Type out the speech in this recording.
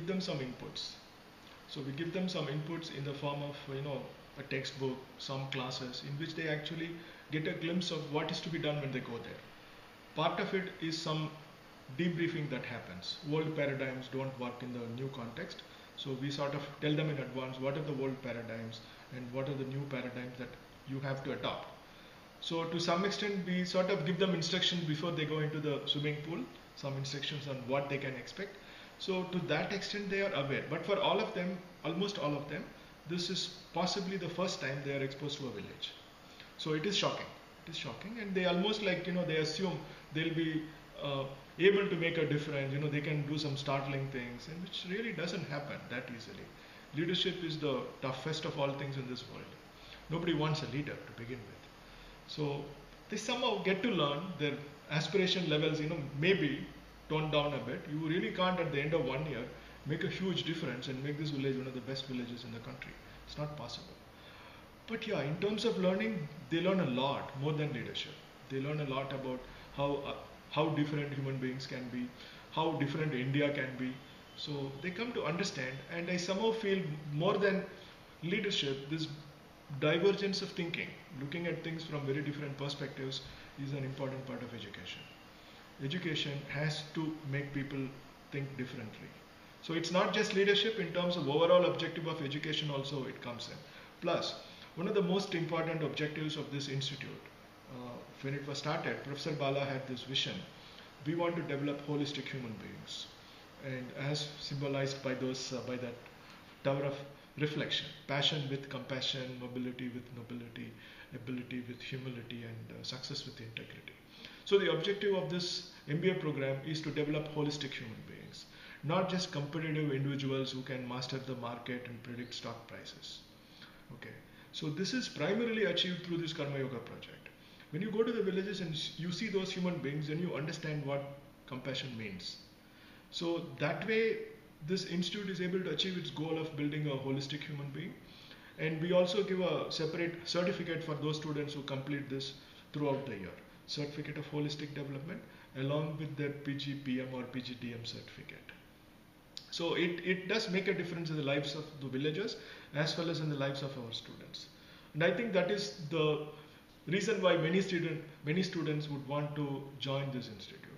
give them some inputs. So we give them some inputs in the form of a textbook, some classes in which they actually get a glimpse of what is to be done when they go there. Part of it is some debriefing that happens. Old paradigms don't work in the new context. So we sort of tell them in advance what are the old paradigms and what are the new paradigms that you have to adopt. So to some extent we sort of give them instructions before they go into the swimming pool, some instructions on what they can expect. So to that extent they are aware. But for all of them, almost all of them, this is possibly the first time they are exposed to a village. So it is shocking. It is shocking, and they almost they assume they'll be able to make a difference. They can do some startling things, and which really doesn't happen that easily. Leadership is the toughest of all things in this world. Nobody wants a leader to begin with. So they somehow get to learn their aspiration levels, maybe toned down a bit. You really can't at the end of 1 year make a huge difference and make this village one of the best villages in the country. It's not possible. But yeah, in terms of learning, they learn a lot more than leadership. They learn a lot about how different human beings can be, how different India can be. So they come to understand, and I somehow feel more than leadership, this divergence of thinking, looking at things from very different perspectives, is an important part of education. Education has to make people think differently. So it's not just leadership. In terms of overall objective of education also it comes in. Plus, one of the most important objectives of this institute, when it was started, Professor Bala had this vision. We want to develop holistic human beings, and as symbolized by by that tower of reflection, passion with compassion, mobility with nobility, ability with humility, and success with integrity. So the objective of this MBA program is to develop holistic human beings, not just competitive individuals who can master the market and predict stock prices. Okay, so this is primarily achieved through this Karma Yoga project. When you go to the villages and you see those human beings, then you understand what compassion means. So that way, this institute is able to achieve its goal of building a holistic human being. And we also give a separate certificate for those students who complete this throughout the year. Certificate of Holistic Development along with their PGPM or PGDM certificate. So it does make a difference in the lives of the villagers as well as in the lives of our students. And I think that is the reason why many students would want to join this institute.